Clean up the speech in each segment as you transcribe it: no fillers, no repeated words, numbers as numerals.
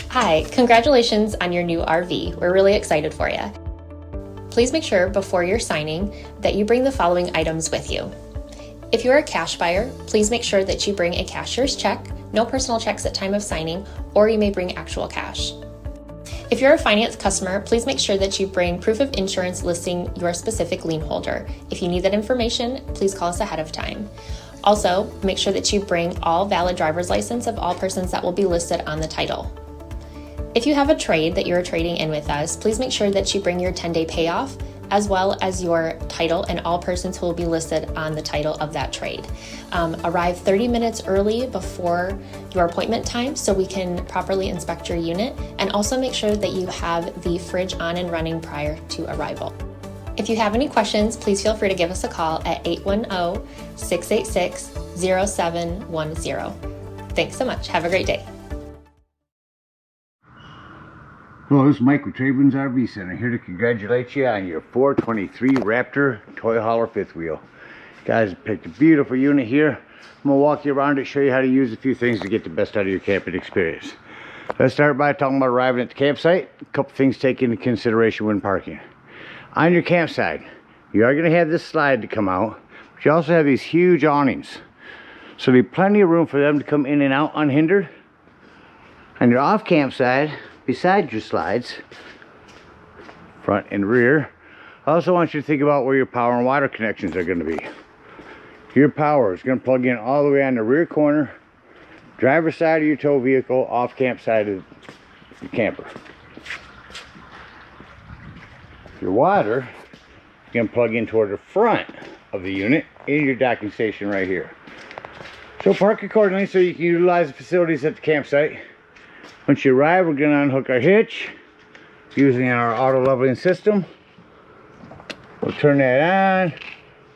Hi, congratulations on your new RV. We're really excited for you. Please make sure before you're signing that you bring the following items with you. If you're a cash buyer, please make sure that you bring a cashier's check, no personal checks at time of signing, or you may bring actual cash. If you're a finance customer, please make sure that you bring proof of insurance listing your specific lien holder. If you need that information, please call us ahead of time. Also, make sure that you bring all valid driver's license of all persons that will be listed on the title. If you have a trade that you're trading in with us, please make sure that you bring your 10-day payoff as well as your title and all persons who will be listed on the title of that trade. Arrive 30 minutes early before your appointment time so we can properly inspect your unit, and also make sure that you have the fridge on and running prior to arrival. If you have any questions, please feel free to give us a call at 810-686-0710. Thanks so much. Have a great day. Hello, this is Mike with TradeWinds RV Center, here to congratulate you on your 423 Raptor toy hauler fifth wheel. Guys, picked a beautiful unit here. I'm going to walk you around it, show you how to use a few things to get the best out of your camping experience. Let's start by talking about arriving at the campsite. A couple things to take into consideration when parking. On your campsite, you are going to have this slide to come out, but you also have these huge awnings. So there'll be plenty of room for them to come in and out unhindered. On your off campsite, beside your slides, front and rear, I also want you to think about where your power and water connections are going to be. Your power is going to plug in all the way on the rear corner, driver's side of your tow vehicle, off camp side of the camper. Your water is going to plug in toward the front of the unit in your docking station right here. So park accordingly so you can utilize the facilities at the campsite. Once you arrive, we're going to unhook our hitch using our auto leveling system. We'll turn that on.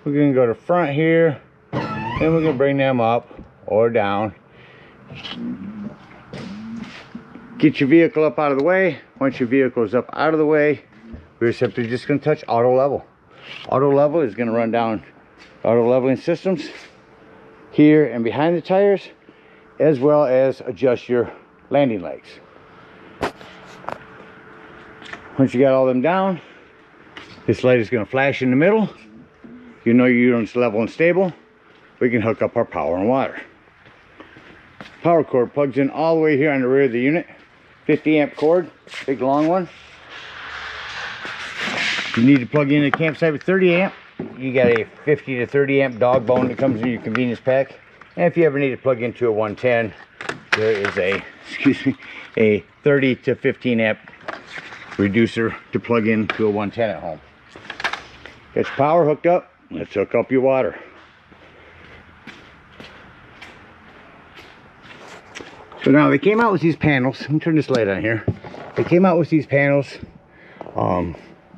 We're going to go to front here, then we're going to bring them up or down. Get your vehicle up out of the way. Once your vehicle is up out of the way, we're simply just going to touch auto level. Auto level is going to run down auto leveling systems here and behind the tires, as well as adjust your landing legs. Once you got all them down, this light is going to flash in the middle. You know your unit's level and stable. We can hook up our power and water. Power cord plugs in all the way here on the rear of the unit. 50 amp cord, big long one. If you need to plug in a campsite with 30 amp, you got a 50 to 30 amp dog bone that comes in your convenience pack. And if you ever need to plug into a 110, there is a 30 to 15 amp reducer to plug into a 110 at home. Get your power hooked up. Let's hook up your water. So now they came out with these panels. Let me turn this light on here. They came out with these panels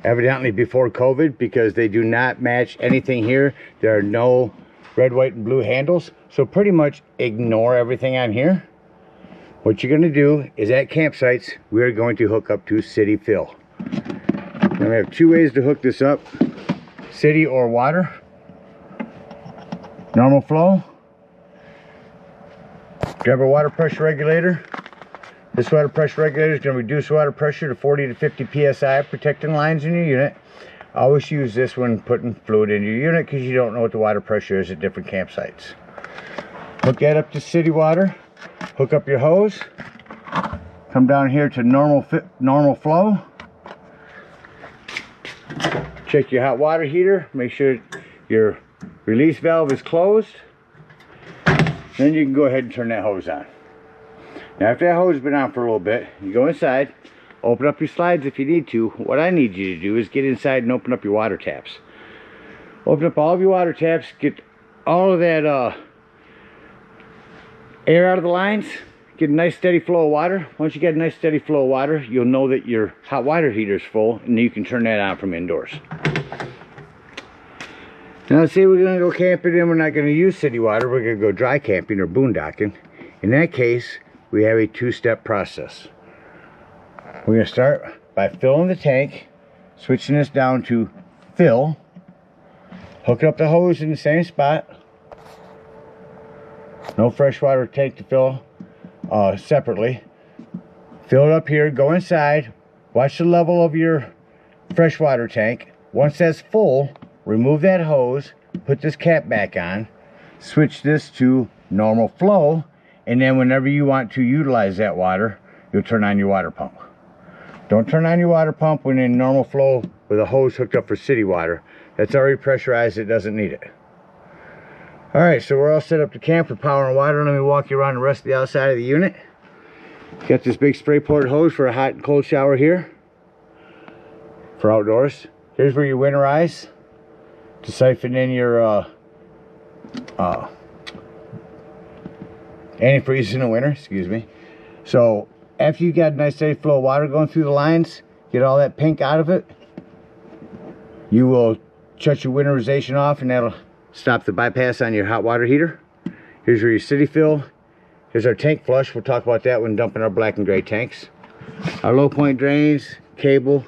evidently before COVID, because they do not match anything here. There are no red, white, and blue handles. So pretty much ignore everything on here. What you're going to do is at campsites, we're going to hook up to city fill. Now we have two ways to hook this up: city or water. Normal flow. Grab a water pressure regulator. This water pressure regulator is going to reduce water pressure to 40 to 50 psi, protecting lines in your unit. Always use this when putting fluid in your unit, because you don't know what the water pressure is at different campsites. Hook that up to city water. Hook up your hose. Come down here to normal flow. Check your hot water heater. Make sure your release valve is closed. Then you can go ahead and turn that hose on. Now after that hose has been on for a little bit, you go inside, open up your slides if you need to. What I need you to do is get inside and open up your water taps. Open up all of your water taps, get all of that air out of the lines, get a nice steady flow of water. Once you get a nice steady flow of water, you'll know that your hot water heater is full, and you can turn that on from indoors. Now let's say we're going to go camping and we're not going to use city water, we're going to go dry camping or boondocking. In that case, we have a two-step process. We're going to start by filling the tank, switching this down to fill, hooking up the hose in the same spot. No freshwater tank to fill separately. Fill it up here, go inside, watch the level of your freshwater tank. Once that's full, remove that hose, put this cap back on, switch this to normal flow, and then whenever you want to utilize that water, you'll turn on your water pump. Don't turn on your water pump when in normal flow with a hose hooked up for city water. That's already pressurized, it doesn't need it. Alright, so we're all set up to camp for power and water. Let me walk you around the rest of the outside of the unit. Got this big spray port hose for a hot and cold shower here for outdoors. Here's where you winterize to siphon in your antifreeze in the winter, excuse me. So after you got a nice steady flow of water going through the lines, get all that pink out of it, you will shut your winterization off, and that'll stop the bypass on your hot water heater. Here's where your city fill. Here's our tank flush. We'll talk about that when dumping our black and gray tanks. Our low point drains, cable,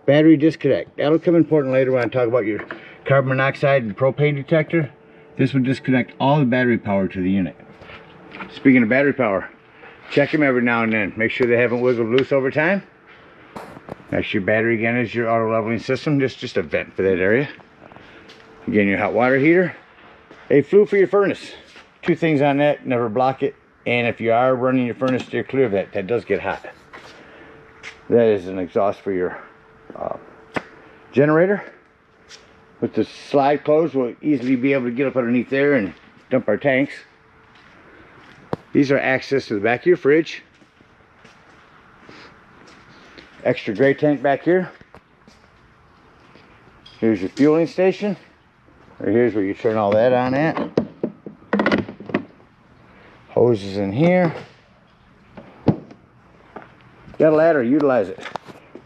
battery disconnect. That'll come important later when I talk about your carbon monoxide and propane detector. This will disconnect all the battery power to the unit. Speaking of battery power, check them every now and then. Make sure they haven't wiggled loose over time. Next to your battery again is your auto leveling system. Just a vent for that area. Again, your hot water heater. A flue for your furnace. Two things on that, never block it. And if you are running your furnace, steer clear of that. That does get hot. That is an exhaust for your generator. With the slide closed, we'll easily be able to get up underneath there and dump our tanks. These are access to the back of your fridge. Extra gray tank back here. Here's your fueling station. Or here's where you turn all that on at. Hoses in here. Got a ladder, utilize it.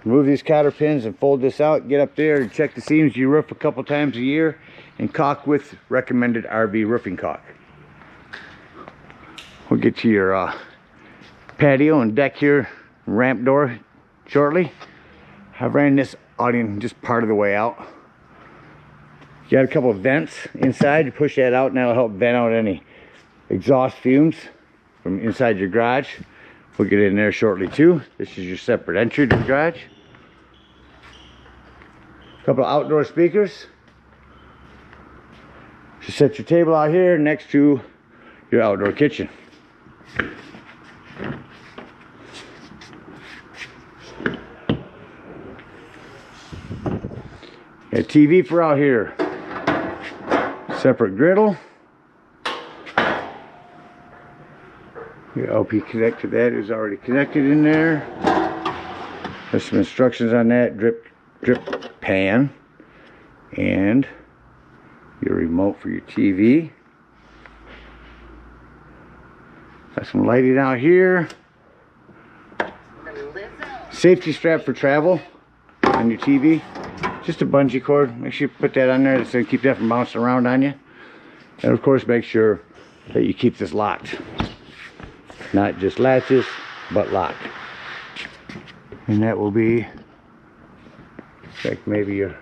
Remove these cotter pins and fold this out. Get up there and check the seams of your roof a couple times a year and caulk with recommended RV roofing caulk. We'll get to your patio and deck here, ramp door shortly. I've ran this awning just part of the way out. You got a couple of vents inside. You push that out and that'll help vent out any exhaust fumes from inside your garage. We'll get in there shortly too. This is your separate entry to the garage. A couple of outdoor speakers. Just set your table out here next to your outdoor kitchen. A TV for out here. Separate griddle. Your LP connector, that is already connected in there. There's some instructions on that. Drip pan. And your remote for your TV. Got some lighting out here. Safety strap for travel on your TV. Just a bungee cord. Make sure you put that on there. That's going to keep that from bouncing around on you. And of course, make sure that you keep this locked. Not just latches, but locked. And that will be like maybe your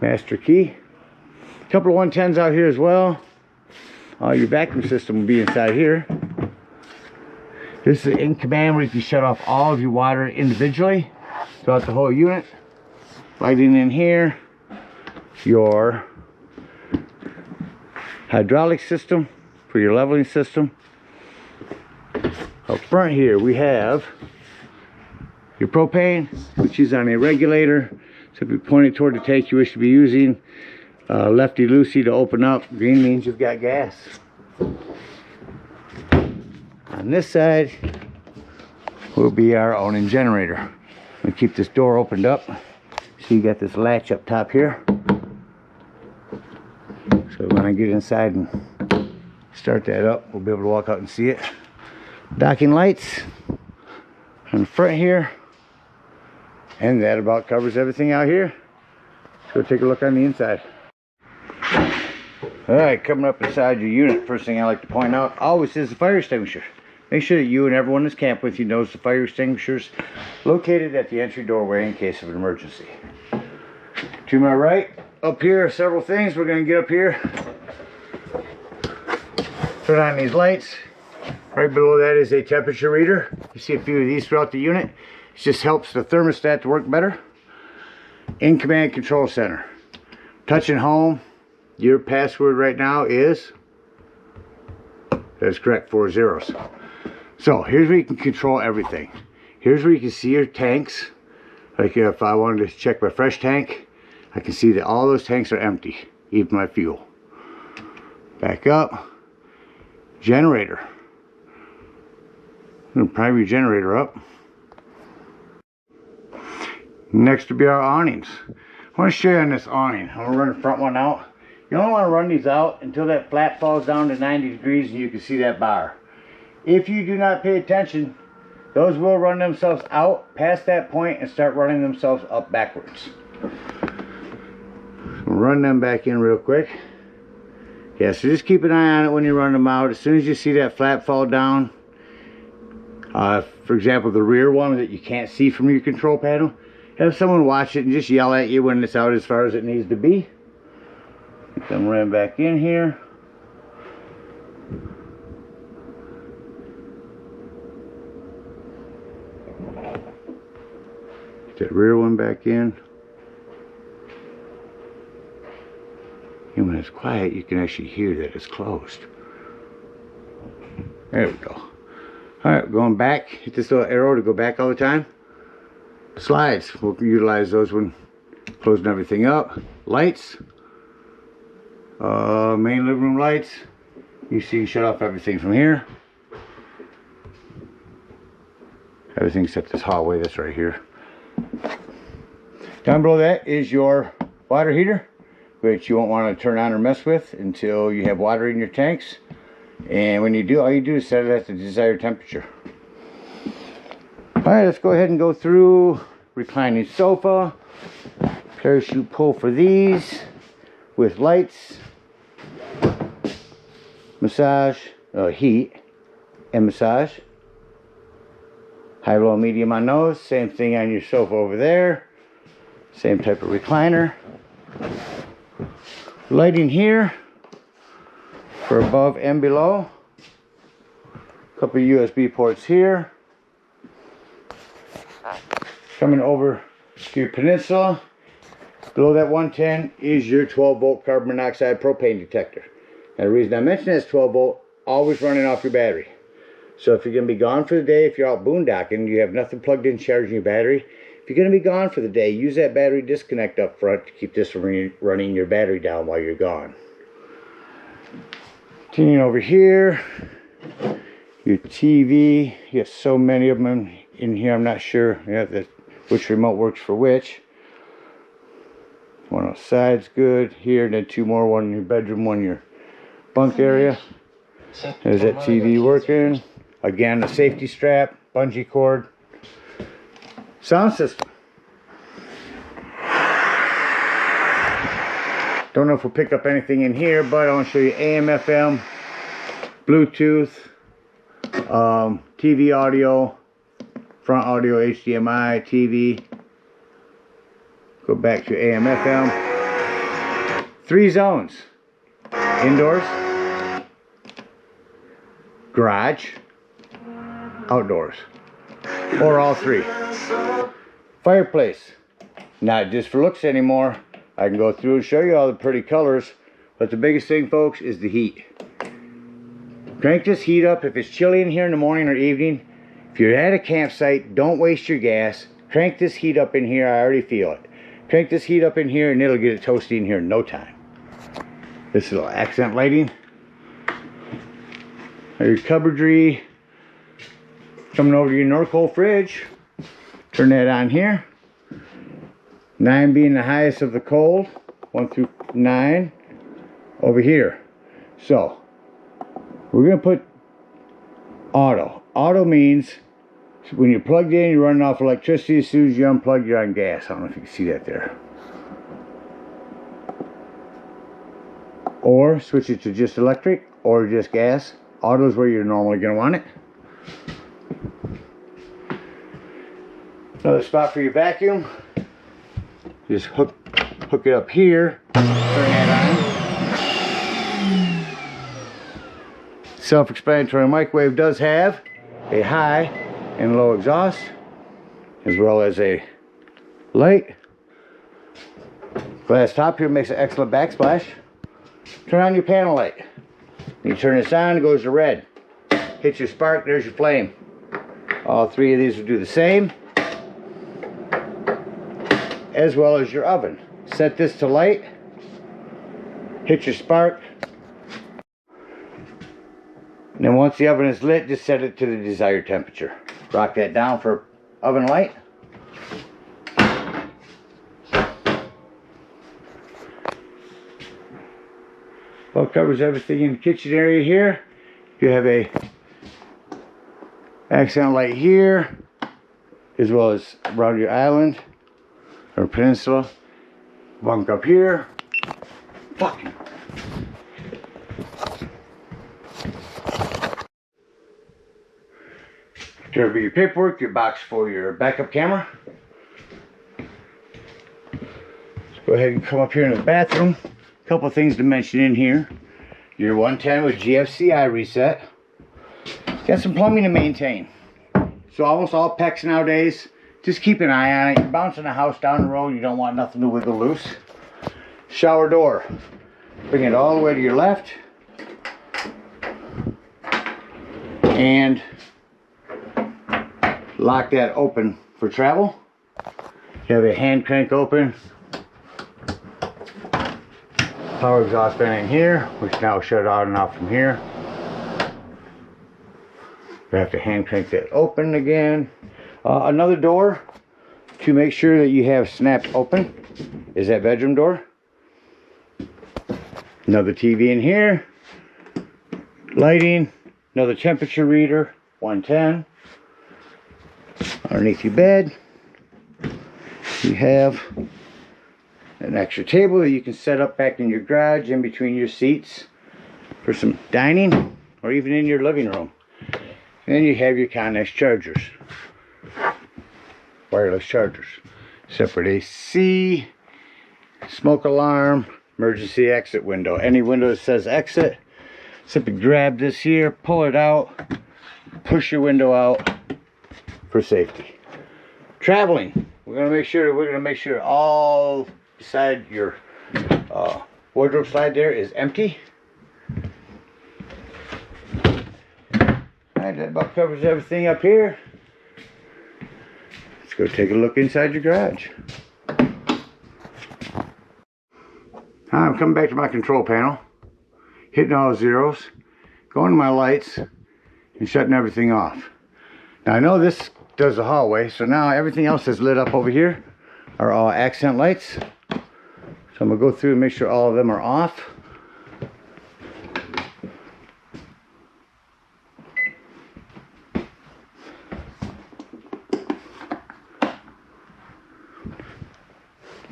master key. A couple of 110s out here as well. Your vacuum system will be inside here. This is in command where you can shut off all of your water individually throughout the whole unit. Lighting in here. Your hydraulic system for your leveling system. Up front here we have your propane, which is on a regulator. So if you point it toward the tank you wish to be using, lefty loosey to open up. Green means you've got gas. On this side will be our Awnings generator. We keep this door opened up. So you got this latch up top here. So when I get inside and start that up, we'll be able to walk out and see it. Docking lights on the front here. And that about covers everything out here. So take a look on the inside. Alright, coming up inside your unit, first thing I like to point out always is the fire extinguisher. Make sure that you and everyone that's camped with you knows the fire extinguisher is located at the entry doorway in case of an emergency. To my right, up here are several things. We're going to get up here, turn on these lights, Right below that is a temperature reader. You see a few of these throughout the unit. It just helps the thermostat to work better. In command control center. Touching home, your password right now is, that's correct, 4 zeros. So here's where you can control everything. Here's where you can see your tanks. Like if I wanted to check my fresh tank, I can see that all those tanks are empty, even my fuel. Back up. Generator. I'm going to prime your generator up. Next will be our awnings. I want to show you on this awning. I'm going to run the front one out. You only want to run these out until that flap falls down to 90 degrees and you can see that bar. If you do not pay attention, those will run themselves out past that point and start running themselves up backwards. Run them back in real quick. Yeah, so just keep an eye on it when you run them out. As soon as you see that flap fall down, for example, the rear one that you can't see from your control panel, have someone watch it and just yell at you when it's out as far as it needs to be. Get them ran back in here. Get that rear one back in. And when it's quiet, you can actually hear that it's closed. There we go. Alright, going back. Hit this little arrow to go back all the time. Slides. We'll utilize those when closing everything up. Lights. Main living room lights. You see, shut off everything from here. Everything except this hallway that's right here. Down below that is your water heater, which you won't want to turn on or mess with until you have water in your tanks. And when you do, all you do is set it at the desired temperature. Alright, let's go ahead and go through reclining sofa, parachute pull for these with lights, massage, heat and massage, high, low, medium on those. Same thing on your sofa over there. Same type of recliner. Lighting here for above and below. Couple of USB ports here. Coming over to your peninsula. Below that 110 is your 12 volt carbon monoxide propane detector. And the reason I mention this 12 volt, always running off your battery. So if you're going to be gone for the day, if you're out boondocking, you have nothing plugged in charging your battery. If you're going to be gone for the day, use that battery disconnect up front to keep this from running your battery down while you're gone. Continuing over here, your TV. You have so many of them in here, I'm not sure which remote works for which. One on the side's good here, and then two more, one in your bedroom, one in your bunk area. There's that TV working. Again, a safety strap, bungee cord. Sound system. Don't know if we'll pick up anything in here, but I want to show you AM, FM, Bluetooth, TV audio, front audio, HDMI, TV. Go back to AM, FM. 3 zones. Indoors, garage, outdoors, or all 3. Fireplace, not just for looks anymore. I can go through and show you all the pretty colors, but the biggest thing, folks, is the heat. Crank this heat up. If it's chilly in here in the morning or evening, if you're at a campsite, don't waste your gas. Crank this heat up in here. I already feel it. Crank this heat up in here and it'll get it toasty in here in no time. This little accent lighting. Your cupboardry. Coming over to your Norcold fridge. Turn that on here. 9 being the highest of the cold. 1 through 9 over here. So we're going to put auto. Auto means when you're plugged in, you're running off electricity. As soon as you unplug, you're on gas. I don't know if you can see that there. Or switch it to just electric or just gas. Auto is where you're normally going to want it. Another spot for your vacuum. Just hook it up here. Turn that on. Self-explanatory. Microwave does have a high and low exhaust, as well as a light. Glass top here makes an excellent backsplash. Turn on your panel light. When you turn this on, it goes to red. Hit your spark, there's your flame. All three of these will do the same, as well as your oven. Set this to light. Hit your spark. And then once the oven is lit, just set it to the desired temperature. Rock that down for oven light. Well, covers everything in the kitchen area here. You have a accent light here, as well as around your island or peninsula. Bunk up here. Fucking. There will be your paperwork, your box for your backup camera. Let's go ahead and come up here in the bathroom. A couple things to mention in here. Your 110 with GFCI reset. Got some plumbing to maintain. So almost all PEX nowadays, just keep an eye on it. You're bouncing a house down the road, you don't want nothing to wiggle loose. Shower door. Bring it all the way to your left. And lock that open for travel. You have a hand crank open. Power exhaust vent in here, which now shut on and off from here. You have to hand crank that open again. Another door to make sure that you have snapped open is that bedroom door. Another TV in here. Lighting. Another temperature reader. 110. Underneath your bed, you have an extra table that you can set up back in your garage in between your seats for some dining or even in your living room. And then you have your Connex chargers, wireless chargers, separate AC, smoke alarm, emergency exit window. Any window that says exit, simply grab this here, pull it out, push your window out for safety. Traveling, we're gonna make sure all beside your wardrobe slide there is empty. Alright, that about covers everything up here. Let's go take a look inside your garage. I'm coming back to my control panel, hitting all zeros, going to my lights, and shutting everything off. Now I know this does the hallway, so now everything else that's lit up over here are all accent lights. So I'm going to go through and make sure all of them are off.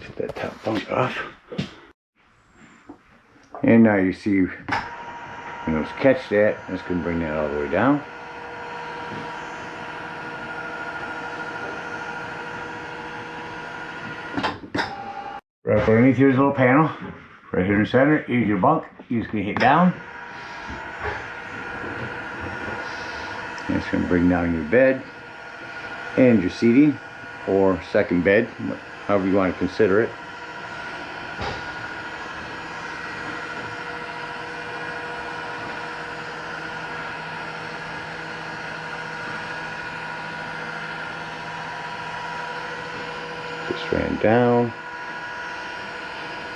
Get that top bunk off. And now you see, let's catch that. Let's go bring that all the way down. Right up underneath here's a little panel. Right here in the center is your bunk. You just gonna hit down. And it's gonna bring down your bed and your seating or second bed, however you want to consider it. Just ran down.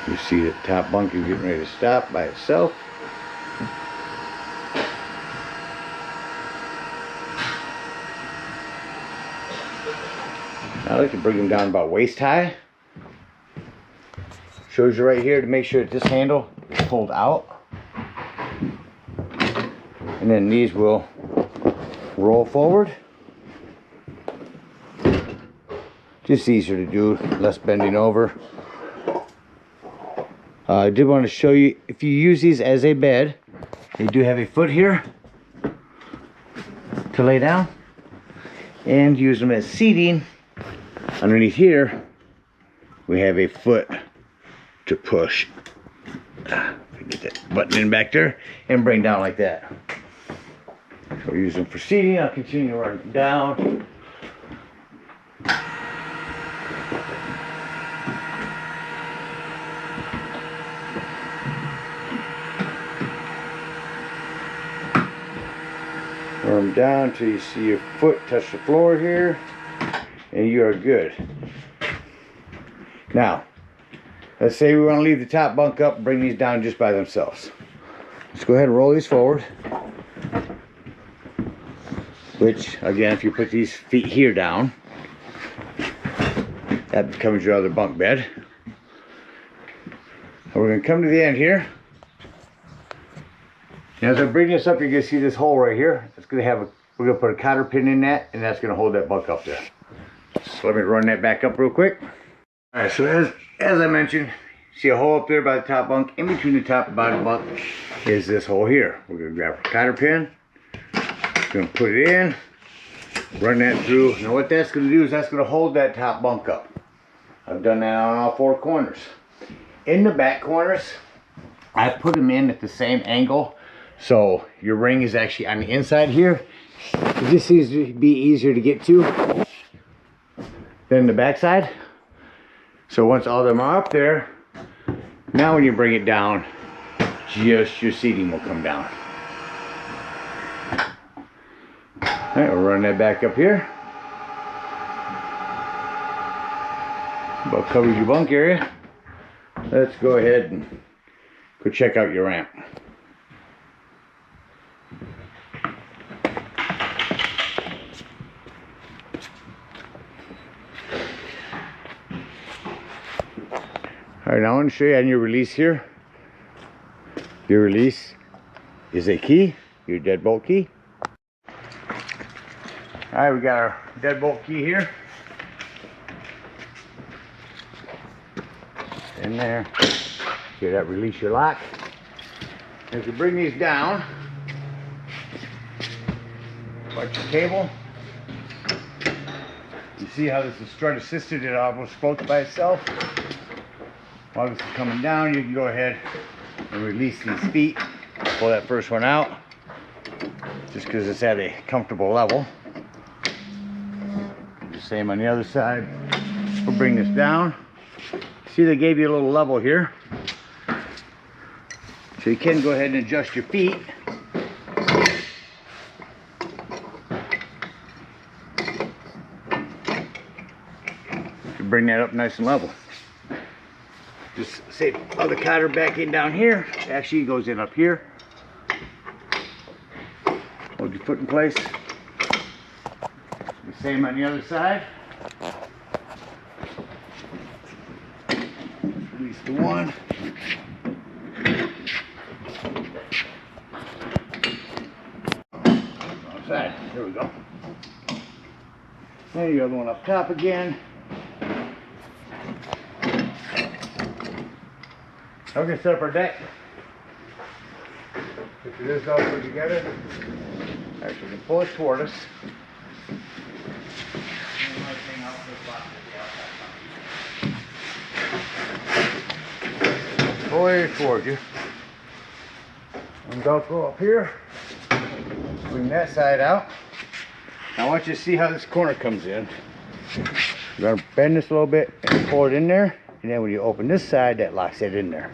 You see the top bunk is getting ready to stop by itself. I like to bring them down about waist high. Shows you right here to make sure that this handle is pulled out. And then these will roll forward. Just easier to do, less bending over. I did want to show you, if you use these as a bed, they do have a foot here to lay down, and use them as seating. Underneath here, we have a foot to push. Get that button in back there and bring down like that. So we're using for seating. I'll continue running down. Run down till you see your foot touch the floor here, and you are good. Now, let's say we want to leave the top bunk up and bring these down just by themselves. Let's go ahead and roll these forward. Which, again, if you put these feet here down, that becomes your other bunk bed. And we're going to come to the end here. And as I bring this up, you're going to see this hole right here. It's going to have we're going to put a cotter pin in that, and that's going to hold that bunk up there. So let me run that back up real quick. All right, so as I mentioned, see a hole up there by the top bunk. In between the top and bottom bunk is this hole here. We're going to grab a cotter pin. Going to put it in, run that through. Now what that's going to do is that's going to hold that top bunk up. I've done that on all four corners. In the back corners, I put them in at the same angle, so your ring is actually on the inside here. It just seems to be easier to get to than the back side. So once all of them are up there, now when you bring it down, just your seating will come down. Alright, we'll run that back up here. About covers your bunk area. Let's go ahead and go check out your ramp. Alright, now I want to show you on your release here. Your release is a key, your deadbolt key. Alright, we got our deadbolt key here. In there. Get that, release your lock. As you bring these down, watch your cable. You see how this is strut assisted, it almost floats by itself. While this is coming down, you can go ahead and release these feet. Pull that first one out, just because it's at a comfortable level. The same on the other side. We'll bring this down. See, they gave you a little level here. So you can go ahead and adjust your feet. You bring that up nice and level. Just say, the cotter back in down here. Actually, it goes in up here. Hold your foot in place. The same on the other side. Release the one. Outside. There we go. And the other one up top again. Now we're going to set up our deck. Put this all put together. Actually, we can pull it toward us. Pull it toward you. And Velcro up here. Bring that side out. Now I want you to see how this corner comes in. You're going to bend this a little bit and pull it in there. And then when you open this side, that locks it in there.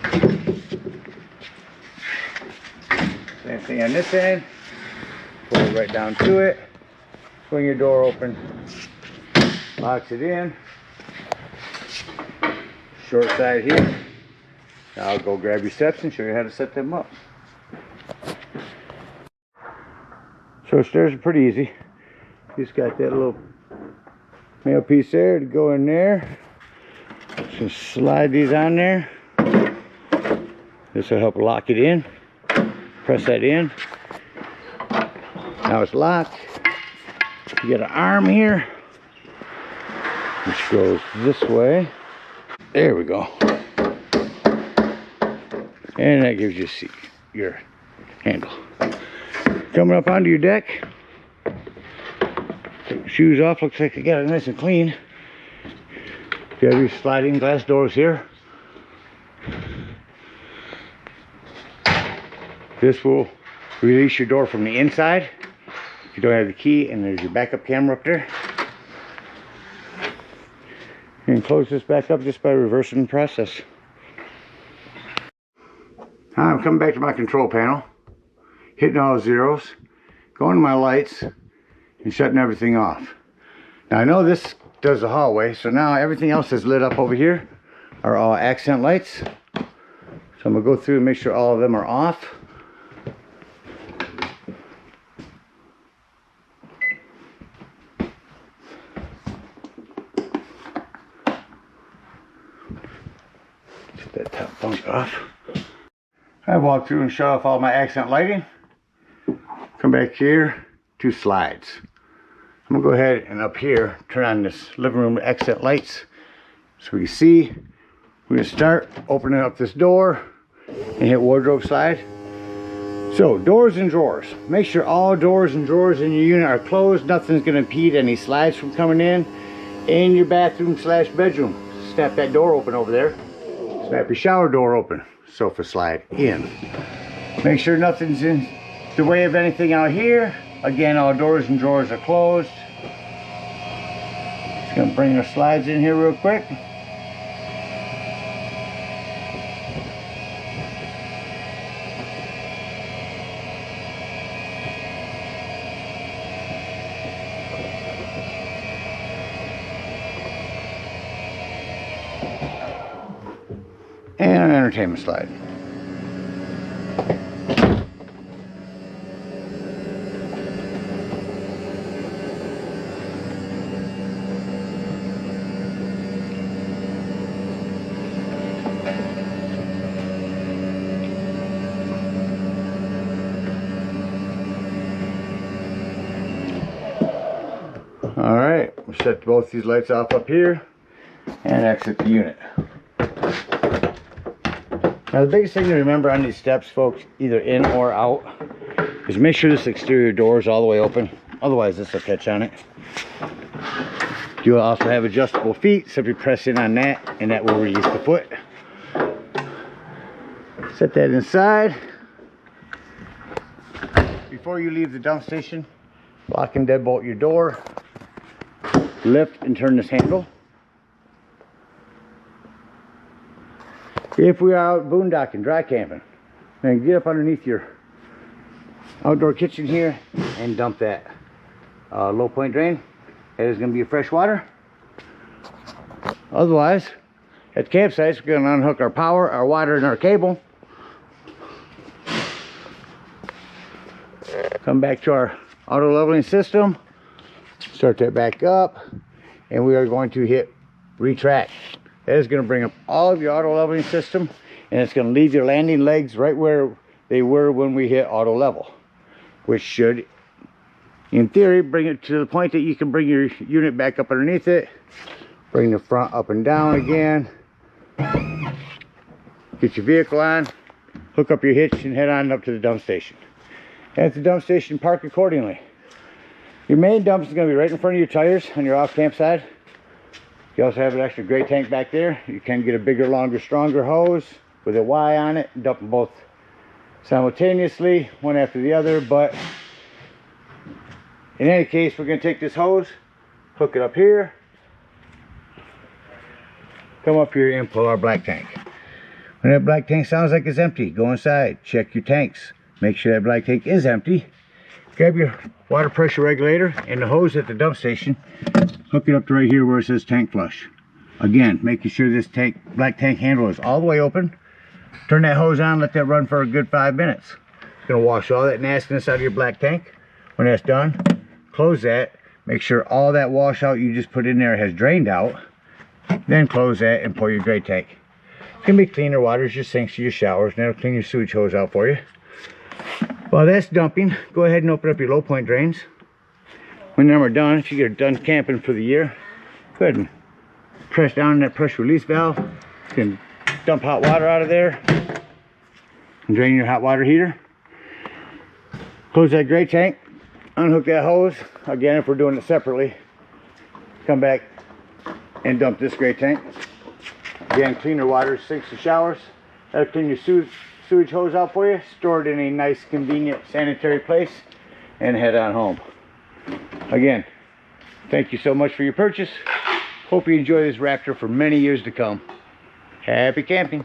Same thing on this end. Pull it right down to it. Swing your door open. Locks it in. Short side here. Now I'll go grab your steps and show you how to set them up. So stairs are pretty easy. Just got that little nail piece there to go in there. Just slide these on there. This will help lock it in. Press that in. Now it's locked. You get an arm here, which goes this way. There we go. And that gives you your handle. Coming up onto your deck. Take your shoes off. Looks like you got it nice and clean. You have your sliding glass doors here. This will release your door from the inside. if you don't have the key, and there's your backup camera up there. And close this back up just by reversing the process. Now I'm coming back to my control panel, hitting all zeros, going to my lights, and shutting everything off. Now I know this does the hallway, so now everything else is lit up over here are all accent lights. So I'm gonna go through and make sure all of them are off. Get that top bunk off. I walk through and shut off all my accent lighting. Come back here to slides. I'm gonna go ahead and up here turn on this living room accent lights so we can see. We're gonna start opening up this door and hit wardrobe slide. So doors and drawers. Make sure all doors and drawers in your unit are closed. Nothing's gonna impede any slides from coming in your bathroom slash bedroom. Snap that door open over there. Snap your shower door open. Sofa slide in. Make sure nothing's in the way of anything out here. Again, all doors and drawers are closed. Just gonna bring our slides in here real quick. And an entertainment slide. All right, we'll set both these lights off up here and exit the unit. Now the biggest thing to remember on these steps, folks, either in or out, is make sure this exterior door is all the way open. Otherwise this will catch on it. You'll also have adjustable feet, so if you press in on that, and that will release the foot. Set that inside. Before you leave the dump station, lock and deadbolt your door. Lift and turn this handle. If we are out boondocking, dry camping, then get up underneath your outdoor kitchen here and dump that low point drain. That is going to be fresh water. Otherwise, at campsites, we're going to unhook our power, our water, and our cable. Come back to our auto leveling system. Start that back up, and we are going to hit retract. That is going to bring up all of your auto leveling system, and it's going to leave your landing legs right where they were when we hit auto level, which should, in theory, bring it to the point that you can bring your unit back up underneath it, bring the front up and down again, get your vehicle on, hook up your hitch, and head on up to the dump station. And at the dump station, park accordingly. Your main dump is going to be right in front of your tires on your off campsite. You also have an extra gray tank back there. You can get a bigger, longer, stronger hose with a Y on it and dump them both simultaneously, one after the other. But in any case, we're going to take this hose, hook it up here, come up here and pull our black tank. When that black tank sounds like it's empty, go inside, check your tanks, make sure that black tank is empty. Grab your water pressure regulator and the hose at the dump station. Hook it up to right here where it says tank flush. Again, making sure this black tank handle is all the way open. Turn that hose on, let that run for a good 5 minutes. It's going to wash all that nastiness out of your black tank. When that's done, close that. Make sure all that washout you just put in there has drained out. Then close that and pour your gray tank. It can be cleaner water, your sinks, your showers, and that'll clean your sewage hose out for you. While that's dumping, go ahead and open up your low point drains. When them are done, if you get done camping for the year, go ahead and press down on that pressure release valve. You can dump hot water out of there and drain your hot water heater. Close that gray tank, unhook that hose. Again, if we're doing it separately, come back and dump this gray tank. Again, cleaner water, sinks and showers. That'll clean your sewage hose out for you. Store it in a nice, convenient, sanitary place and head on home. Again, thank you so much for your purchase. Hope you enjoy this Raptor for many years to come. Happy camping.